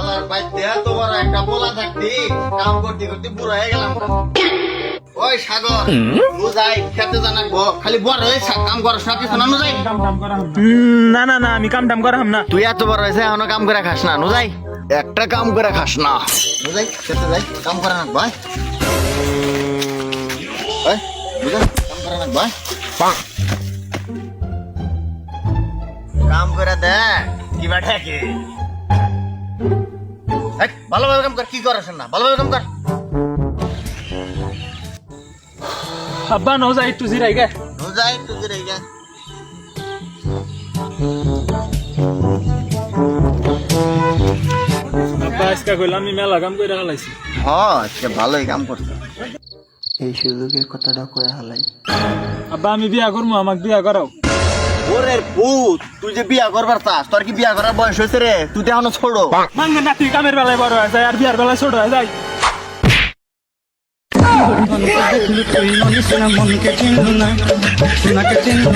শালার বাইতে তোমার একটা পোলা থাকতি কাম করতে করতে বুড়া হয়ে গেলাম। ওই সাগর নু যাই খেতে জানাবো খালি বড় হয়ে কাম করছ না কিছু না নু যাই। না না না আমি কাম টাম করাম না। তুই এত বড় হয়েছে এখনো কাম করে খাস না নু যাই। একটা কাম করে খাস না নু যাই খেতে যাই কাম করে না ভাই। ওই বুঝা কাম করে না ভাই। কাম করে দে কি বাটা কি ভালোভাবে কাম কর কি করাস না ভালোভাবে কাম কর। আব্বা ন যাই একটু জিরাই গে। নু যাই তুই রে গা। আব্বা আজকে কইলাম আমি মেলা কাম করে হালাইছি। হ্যাঁ সে ভালোই কাম করছে। এই সুযোগের কথাটা কয়ে হালাই। আব্বা আমি বিয়া করবো আমাকে বিয়া করাও। ওরে পুত তুই যে বিয়া করবার চাস তোর কি বিয়া করার বয়স হয়েছে রে তুই তো এখনো ছোট। মাঙ্গে নাতি কামের বেলায় বড় হয়ে যায় আর বিয়ার বেলায় ছোট হয়ে যায়। মনকে চিনলু না, সোনাকে চিনলু